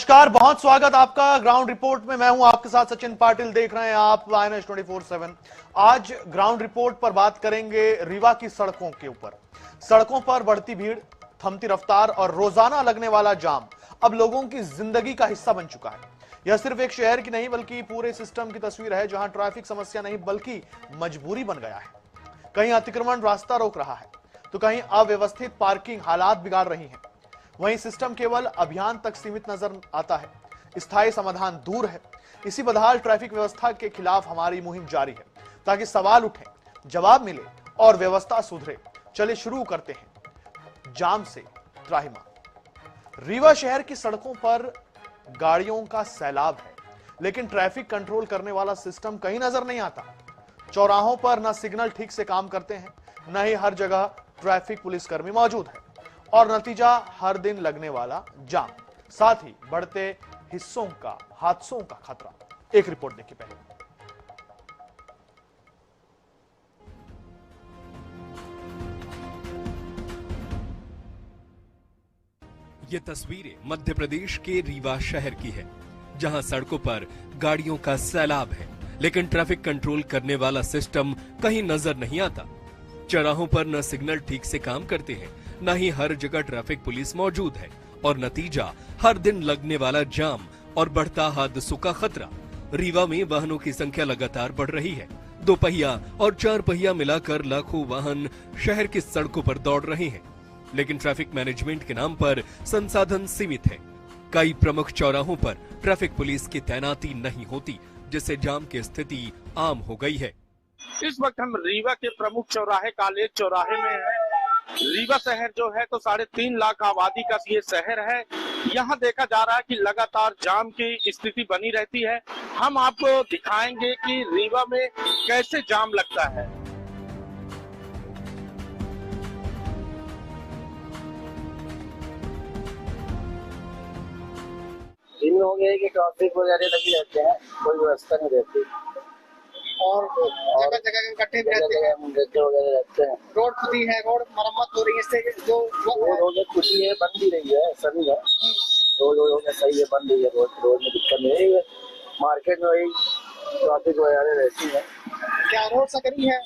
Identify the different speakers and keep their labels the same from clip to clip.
Speaker 1: नमस्कार, बहुत स्वागत आपका ग्राउंड रिपोर्ट में। मैं हूं आपके साथ सचिन पाटिल, देख रहे हैं आप INS 24/7। आज ग्राउंड रिपोर्ट पर बात करेंगे रीवा की सड़कों के ऊपर। सड़कों पर बढ़ती भीड़, थमती रफ्तार और रोजाना लगने वाला जाम अब लोगों की जिंदगी का हिस्सा बन चुका है। यह सिर्फ एक शहर की नहीं बल्कि पूरे सिस्टम की तस्वीर है, जहां ट्रैफिक समस्या नहीं बल्कि मजबूरी बन गया है। कहीं अतिक्रमण रास्ता रोक रहा है तो कहीं अव्यवस्थित पार्किंग हालात बिगाड़ रही है। वहीं सिस्टम केवल अभियान तक सीमित नजर आता है, स्थायी समाधान दूर है। इसी बदहाल ट्रैफिक व्यवस्था के खिलाफ हमारी मुहिम जारी है, ताकि सवाल उठे, जवाब मिले और व्यवस्था सुधरे। चलिए शुरू करते हैं जाम से त्राहिमाम। रीवा शहर की सड़कों पर गाड़ियों का सैलाब है, लेकिन ट्रैफिक कंट्रोल करने वाला सिस्टम कहीं नजर नहीं आता। चौराहों पर न सिग्नल ठीक से काम करते हैं, न ही हर जगह ट्रैफिक पुलिसकर्मी मौजूद है, और नतीजा हर दिन लगने वाला जाम, साथ ही बढ़ते हिस्सों का हादसों का खतरा। एक रिपोर्ट देखिए पहले।
Speaker 2: ये तस्वीरें मध्य प्रदेश के रीवा शहर की है, जहां सड़कों पर गाड़ियों का सैलाब है, लेकिन ट्रैफिक कंट्रोल करने वाला सिस्टम कहीं नजर नहीं आता। चौराहों पर न सिग्नल ठीक से काम करते हैं, न ही हर जगह ट्रैफिक पुलिस मौजूद है, और नतीजा हर दिन लगने वाला जाम और बढ़ता हादसों का खतरा। रीवा में वाहनों की संख्या लगातार बढ़ रही है। 2 पहिया और 4 पहिया मिलाकर लाखों वाहन शहर की सड़कों पर दौड़ रहे हैं, लेकिन ट्रैफिक मैनेजमेंट के नाम पर संसाधन सीमित है। कई प्रमुख चौराहों पर ट्रैफिक पुलिस की तैनाती नहीं होती, जिससे जाम की स्थिति आम हो गई है।
Speaker 3: इस वक्त हम रीवा के प्रमुख चौराहे कालेज चौराहे में हैं। रीवा शहर जो है तो 3.5 लाख आबादी का ये शहर है। यहाँ देखा जा रहा है कि लगातार जाम की स्थिति बनी रहती है। हम आपको दिखाएंगे कि रीवा में कैसे जाम लगता है।
Speaker 4: दिन में हो गया है कि ट्रैफिक वगैरह लगी रहते हैं, कोई व्यवस्था नहीं रहती, और जगह जगह इकट्ठे भी रहते हैं, वगैरह रहते हैं। रोड खुदी है, रोड मरम्मत हो रही है, इससे जो रोड खुदी है, बन भी रही है, ऐसा नहीं है। रोड सही है, बन रही है, रोड में दिक्कत नहीं है। मार्केट में वही ट्रैफिक वगैरह रहती है। क्या रोड सकरी है?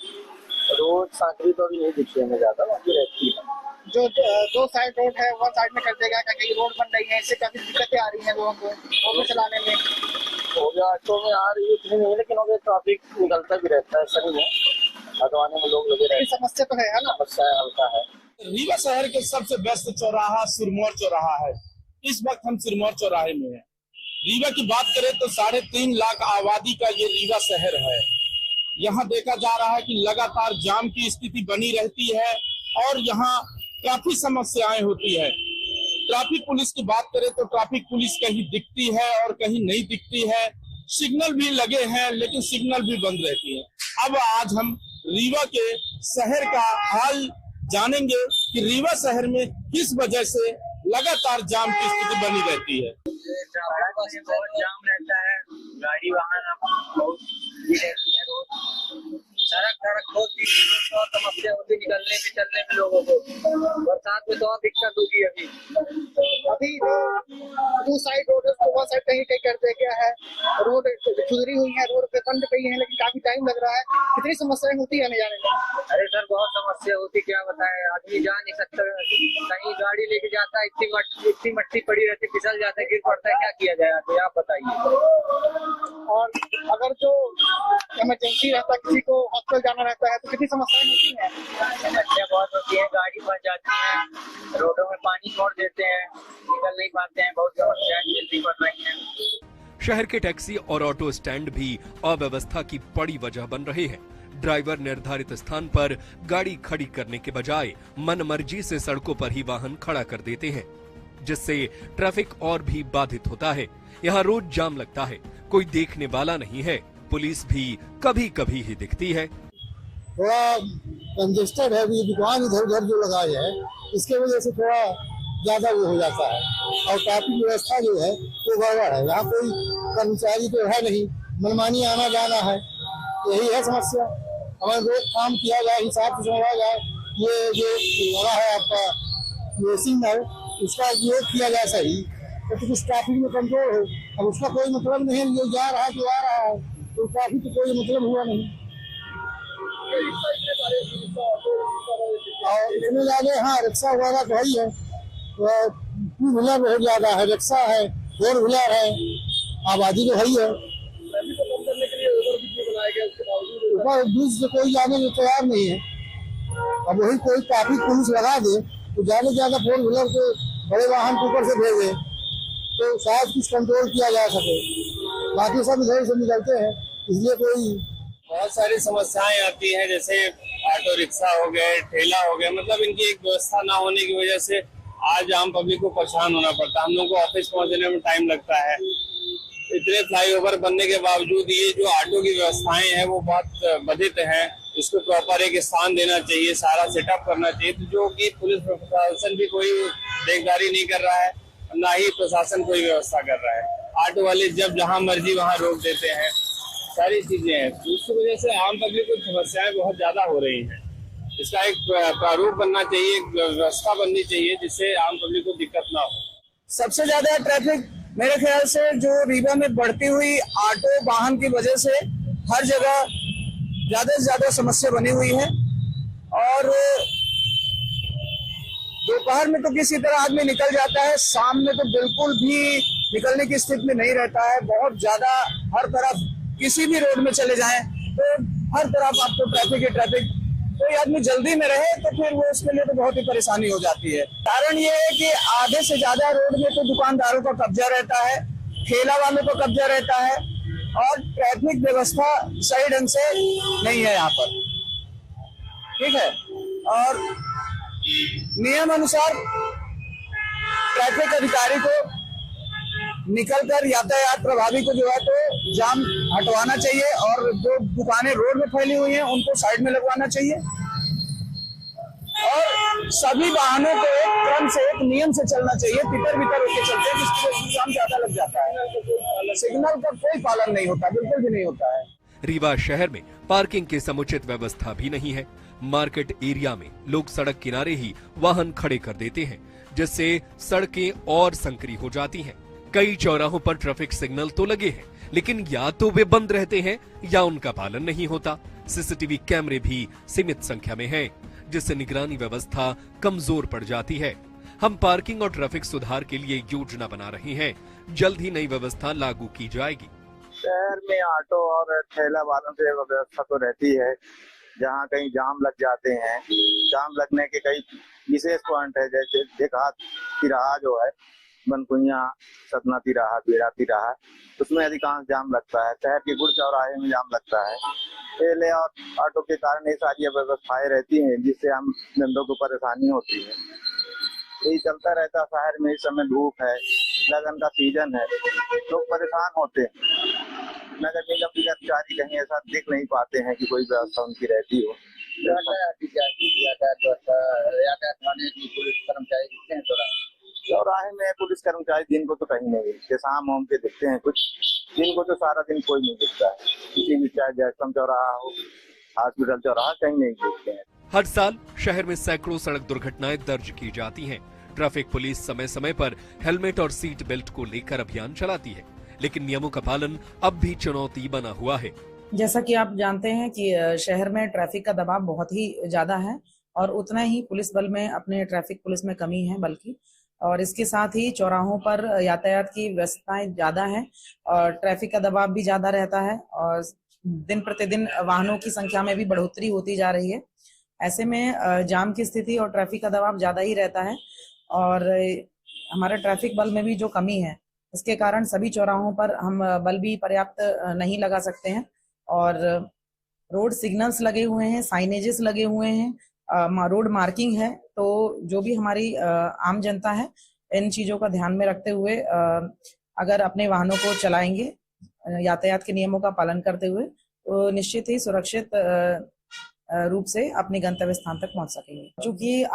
Speaker 4: रोड सांकरी तो अभी नहीं दिखी हमें ज्यादा, बाकी रहती है। जो 2 साइड रोड है, 1 साइड में कर देगा, कहीं रोड बन रही है, इससे काफी दिक्कतें आ रही है लोगों को ऑटो चलाने में। हो गया, ऑटो में आ रही है इतनी नहीं, लेकिन हो गया ट्रैफिक निकलता भी रहता है, ऐसा नहीं है। हटवाने में लोग लगे रहते हैं। समस्या तो है ना, समस्या हल्का है।
Speaker 3: रीवा शहर के सबसे व्यस्त चौराहा सिरमौर चौराहा है। इस वक्त हम सिरमौर चौराहे में हैं। रीवा की बात करें तो 3.5 लाख आबादी का ये रीवा शहर है। यहाँ देखा जा रहा है कि लगातार जाम की स्थिति बनी रहती है और यहाँ काफी समस्याएं होती है। ट्रैफिक पुलिस की बात करें तो ट्रैफिक पुलिस कहीं दिखती है और कहीं नहीं दिखती है। सिग्नल भी लगे हैं, लेकिन सिग्नल भी बंद रहती है। अब आज हम रीवा के शहर का हाल जानेंगे कि रीवा शहर में किस वजह से लगातार जाम की स्थिति बनी रहती है।
Speaker 4: बहुत जाम रहता है, गाड़ी वाहन बहुत रहती है, रोड सड़क बहुत समस्या होती, निकलने में चलने में लोगों को। बरसात में तो और दिक्कत होगी। अभी 2 साइड रोड है, 1 साइड कहीं कर दे गया है। रोड सुधरी हुई है, रोड पे बंद गई है, लेकिन काफी टाइम लग रहा है। कितनी समस्याएं होती है आने जाने में? अरे सर, बहुत समस्या होती, क्या बताए, आदमी जा नहीं सकता। कहीं गाड़ी लेके जाता है, इतनी मट्टी पड़ी रहती, फिसल जाता है, गिर पड़ता है, क्या किया जाए? तो आप बताइए। और अगर जो इमरजेंसी रहता है, किसी को हॉस्पिटल जाना रहता है, तो कितनी समस्याएं होती हैं? समस्या बहुत होती है, गाड़ी फंस जाती है, रोडों में पानी छोड़ देते हैं, निकल नहीं पाते हैं, बहुत समस्याएं झेलनी पड़ रही हैं।
Speaker 2: शहर के टैक्सी और ऑटो स्टैंड भी अव्यवस्था की बड़ी वजह बन रहे हैं। ड्राइवर निर्धारित स्थान पर गाड़ी खड़ी करने के बजाय मनमर्जी से सड़कों पर ही वाहन खड़ा कर देते हैं, जिससे ट्रैफिक और भी बाधित होता है। यहाँ रोज जाम लगता है, कोई देखने वाला नहीं है, पुलिस भी कभी कभी ही दिखती है।
Speaker 5: थोड़ा कंजेस्टेड है, दुकान इधर उधर जो लगाए है, इसके वजह से थोड़ा ज्यादा वो हो जाता है, और ट्रैफिक व्यवस्था जो है वो गड़बड़ है। यहाँ कोई कर्मचारी तो है नहीं, मनमानी आना जाना है, यही है समस्या। हमारे रोज काम किया जाए, हिसाब से समझा जाए, ये जो लगा है आपका ये सिग्नल, उसका उपयोग किया जाए सही, तो कुछ ट्रैफिक में कंट्रोल हो। अब उसका कोई मतलब नहीं है, ये जा रहा है तो आ रहा है, तो ट्रैफिक तो कोई मतलब हुआ नहीं। और इतने ज्यादा, हाँ रिक्शा वगैरह तो ही है, टू व्हीलर बहुत ज्यादा है, रिक्शा है, फोर व्हीलर है, आबादी तो है ही है। ऊपर ब्रिज से कोई जाने को तैयार नहीं है। अब वही कोई ट्रैफिक पुलिस लगा दे तो ज्यादा से ज्यादा फोर व्हीलर के बड़े वाहन के ऊपर से भेजे तो शायद कुछ कंट्रोल किया जा सके। बाकी सब इधर से निकलते हैं, इसलिए कोई
Speaker 6: बहुत सारी समस्याएं आती हैं, जैसे ऑटो रिक्शा हो गए, ठेला हो गया, मतलब इनकी एक व्यवस्था ना होने की वजह से आज आम पब्लिक को परेशान होना पड़ता है। हम लोग को ऑफिस पहुंचने में टाइम लगता है। इतने फ्लाईओवर बनने के बावजूद ये जो ऑटो की व्यवस्थाएं हैं वो बहुत बाधित हैं। इसको प्रॉपर एक स्थान देना चाहिए, सारा सेटअप करना चाहिए, तो जो कि पुलिस प्रशासन भी कोई देखभाली नहीं कर रहा है, ना ही प्रशासन कोई व्यवस्था कर रहा है। ऑटो वाले जब जहां मर्जी वहां रोक देते हैं, सारी चीजें हैं, तो उसकी वजह से आम पब्लिक को समस्याएं बहुत ज्यादा हो रही हैं। इसका एक प्रारूप बनना चाहिए, एक व्यवस्था बननी चाहिए जिससे आम पब्लिक को दिक्कत ना हो।
Speaker 7: सबसे ज्यादा ट्रैफिक मेरे ख्याल से जो रीवा में बढ़ती हुई ऑटो वाहन की वजह से हर जगह ज्यादा से ज्यादा समस्या बनी हुई है। और दोपहर में तो किसी तरह आदमी निकल जाता है, शाम में तो बिल्कुल भी निकलने की स्थिति में नहीं रहता है। बहुत ज्यादा हर तरफ, किसी भी रोड में चले जाएं तो हर तरफ आपको ट्रैफिक ही ट्रैफिक। कोई आदमी जल्दी में रहे तो फिर वो उसके लिए तो बहुत ही परेशानी हो जाती है। कारण ये है कि आधे से ज्यादा रोड में तो दुकानदारों का कब्जा रहता है, ठेला वालों का कब्जा रहता है, और ट्रैफिक व्यवस्था सही ढंग से नहीं है यहाँ पर। ठीक है, और नियम अनुसार ट्रैफिक अधिकारी को निकलकर यातायात प्रभावी को जो है तो जाम हटवाना चाहिए, और जो दुकानें रोड में फैली हुई हैं उनको साइड में लगवाना चाहिए, और सभी वाहनों को एक क्रम से, एक नियम से चलना चाहिए। तितर बितर होकर चलते हैं, जिसकी वजह से जाम ज्यादा लग जाता है। सिग्नल का कोई पालन नहीं होता, बिल्कुल भी नहीं होता है।
Speaker 2: रीवा शहर में पार्किंग की समुचित व्यवस्था भी नहीं है। मार्केट एरिया में लोग सड़क किनारे ही वाहन खड़े कर देते हैं, जिससे सड़कें और संकरी हो जाती हैं। कई चौराहों पर ट्रैफिक सिग्नल तो लगे हैं, लेकिन या तो वे बंद रहते हैं या उनका पालन नहीं होता। सीसीटीवी कैमरे भी सीमित संख्या में हैं, जिससे निगरानी व्यवस्था कमजोर पड़ जाती है। हम पार्किंग और ट्रैफिक सुधार के लिए योजना बना रहे हैं, जल्द ही नई व्यवस्था लागू की जाएगी।
Speaker 8: शहर में ऑटो और ठेला वालों से व्यवस्था तो रहती है, जहाँ कहीं जाम लग जाते हैं। जाम लगने के कई विशेष पॉइंट है, जैसे देखात तिराहा जो है, बनकुइया, सतना तिराहा, बेड़ा तिराहा, उसमें अधिकांश जाम लगता है। शहर के गुड़ चौराहे में जाम लगता है। ठेले और ऑटो के कारण ये सारी व्यवस्थाएं रहती हैं, जिससे हम धंधों को परेशानी होती है। यही चलता रहता है। शहर में इस समय धूप है, लगन का सीजन है, लोग परेशान होते हैं। नगर निगम के कर्मचारी कहीं ऐसा देख नहीं पाते हैं कि कोई व्यवस्था उनकी रहती हो। चौराहे में पुलिस कर्मचारी दिन को तो कहीं नहीं दिखते, शाम होम के दिखते हैं कुछ, दिन को तो सारा दिन कोई नहीं दिखता है। किसी भी चाहे जैसम चौराहा हो, हॉस्पिटल चौराहा, कहीं नहीं दिखते हैं।
Speaker 2: हर साल शहर में सैकड़ों सड़क दुर्घटनाएं दर्ज की जाती हैं। ट्रैफिक पुलिस समय समय पर हेलमेट और सीट बेल्ट को लेकर अभियान चलाती है, लेकिन नियमों का पालन अब भी चुनौती बना हुआ है।
Speaker 9: जैसा कि आप जानते हैं कि शहर में ट्रैफिक का दबाव बहुत ही ज्यादा है, और उतना ही पुलिस बल में, अपने ट्रैफिक पुलिस में कमी है बल्कि, और इसके साथ ही चौराहों पर यातायात की व्यवस्थाएं ज्यादा है और ट्रैफिक का दबाव भी ज्यादा रहता है, और दिन प्रतिदिन वाहनों की संख्या में भी बढ़ोतरी होती जा रही है। ऐसे में जाम की स्थिति और ट्रैफिक का दबाव ज्यादा ही रहता है, और हमारे ट्रैफिक बल में भी जो कमी है, इसके कारण सभी चौराहों पर हम बल भी पर्याप्त नहीं लगा सकते हैं। और रोड सिग्नल्स लगे हुए हैं, साइनेजेस लगे हुए हैं, रोड मार्किंग है, तो जो भी हमारी आम जनता है, इन चीजों का ध्यान में रखते हुए अगर अपने वाहनों को चलाएंगे यातायात के नियमों का पालन करते हुए, तो निश्चित ही सुरक्षित रूप से अपने गंतव्य स्थान तक पहुंच सकेंगे। क्योंकि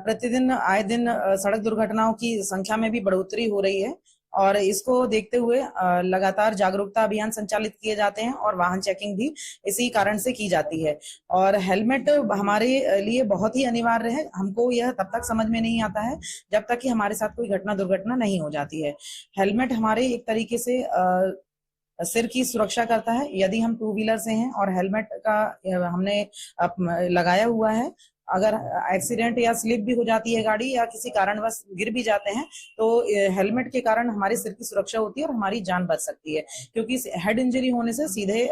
Speaker 9: प्रतिदिन आए दिन सड़क दुर्घटनाओं की संख्या में भी बढ़ोतरी हो रही है, और इसको देखते हुए लगातार जागरूकता अभियान संचालित किए जाते हैं और वाहन चेकिंग भी इसी कारण से की जाती है। और हेलमेट हमारे लिए बहुत ही अनिवार्य है। हमको यह तब तक समझ में नहीं आता है जब तक कि हमारे साथ कोई घटना दुर्घटना नहीं हो जाती है। हेलमेट हमारे एक तरीके से सिर की सुरक्षा करता है। यदि हम टू व्हीलर से हैं और हेलमेट का हमने लगाया हुआ है, अगर एक्सीडेंट या स्लिप भी हो जाती है गाड़ी या किसी कारणवश गिर भी जाते हैं तो हेलमेट के कारण हमारे सिर की सुरक्षा होती है और हमारी जान बच सकती है। क्योंकि हेड इंजरी होने से सीधे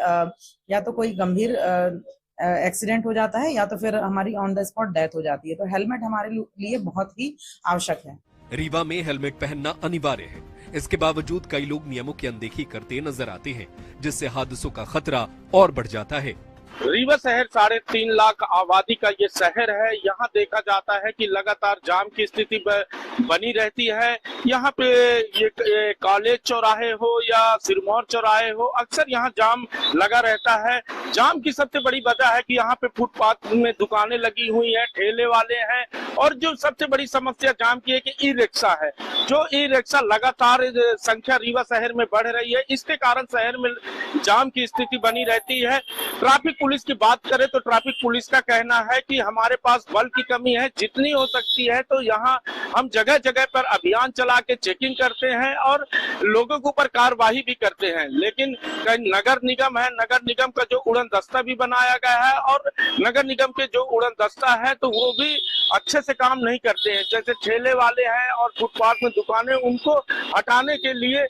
Speaker 9: या तो कोई गंभीर एक्सीडेंट हो जाता है या तो फिर हमारी ऑन द स्पॉट डेथ हो जाती है। तो हेलमेट हमारे लिए बहुत ही आवश्यक है।
Speaker 2: रीवा में हेलमेट पहनना अनिवार्य है। इसके बावजूद कई लोग नियमों की अनदेखी करते नजर आते हैं, जिससे हादसों का खतरा और बढ़ जाता है।
Speaker 3: रीवा शहर 3.5 लाख आबादी का ये शहर है। यहाँ देखा जाता है कि लगातार जाम की स्थिति बनी रहती है। यहाँ पे ये कॉलेज चौराहे हो या सिरमौर चौराहे हो, अक्सर यहाँ जाम लगा रहता है। जाम की सबसे बड़ी वजह है कि यहाँ पे फुटपाथ में दुकानें लगी हुई हैं, ठेले वाले हैं, और जो सबसे बड़ी समस्या जाम की है कि ई रिक्शा है। जो ई रिक्शा लगातार संख्या रीवा शहर में बढ़ रही है, इसके कारण शहर में जाम की स्थिति बनी रहती है। ट्रैफिक पुलिस की बात करें तो ट्रैफिक पुलिस का कहना है कि हमारे पास बल की कमी है, जितनी हो सकती है तो यहाँ हम जगह जगह पर अभियान चला के चेकिंग करते हैं और लोगों के ऊपर कार्रवाई भी करते हैं। लेकिन नगर निगम है, नगर निगम का जो उड़न दस्ता भी बनाया गया है और नगर निगम के जो उड़न दस्ता है तो वो भी अच्छे से काम नहीं करते हैं। जैसे ठेले वाले हैं और फुटपाथ में दुकानें, उनको हटाने के लिए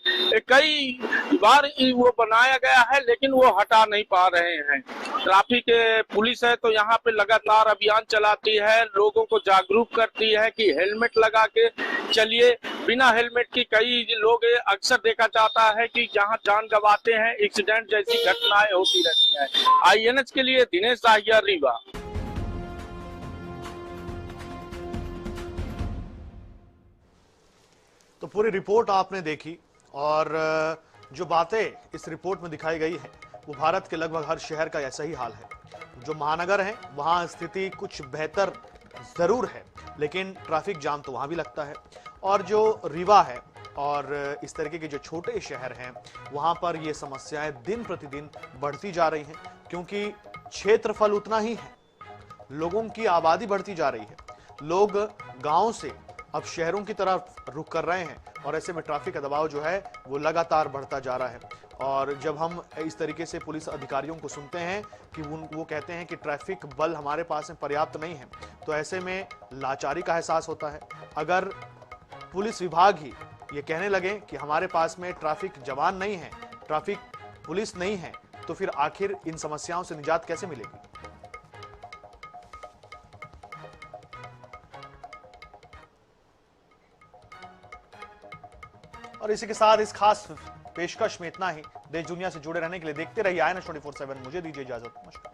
Speaker 3: कई बार वो बनाया गया है लेकिन वो हटा नहीं पा रहे हैं। ट्रैफिक पुलिस है तो यहाँ पे लगातार अभियान चलाती है, लोगों को जागरूक करती है कि हेलमेट लगा के चलिए। बिना हेलमेट की कई लोग अक्सर देखा जाता है कि जहाँ जान गंवाते हैं, एक्सीडेंट जैसी घटनाएं होती रहती हैं। INH के लिए दिनेश आहिया, रीवा।
Speaker 1: तो पूरी रिपोर्ट आपने देखी और जो बातें इस रिपोर्ट में दिखाई गई है वो भारत के लगभग हर शहर का ऐसा ही हाल है। जो महानगर हैं वहां स्थिति कुछ बेहतर जरूर है, लेकिन ट्रैफिक जाम तो वहां भी लगता है। और जो रीवा है और इस तरीके के जो छोटे शहर हैं वहां पर ये समस्याएं दिन प्रतिदिन बढ़ती जा रही हैं, क्योंकि क्षेत्रफल उतना ही है, लोगों की आबादी बढ़ती जा रही है। लोग गांव से अब शहरों की तरफ रुख कर रहे हैं और ऐसे में ट्रैफिक का दबाव जो है वो लगातार बढ़ता जा रहा है। और जब हम इस तरीके से पुलिस अधिकारियों को सुनते हैं कि वो कहते हैं कि ट्रैफिक बल हमारे पास में पर्याप्त नहीं है, तो ऐसे में लाचारी का एहसास होता है। अगर पुलिस विभाग ही ये कहने लगे कि हमारे पास में ट्रैफिक जवान नहीं है, ट्रैफिक पुलिस नहीं है, तो फिर आखिर इन समस्याओं से निजात कैसे मिलेगी? और इसी के साथ इस खास पेशकश में इतना ही। देश दुनिया से जुड़े रहने के लिए देखते रहिए INH 24/7। मुझे दीजिए इजाजत, नमस्कार।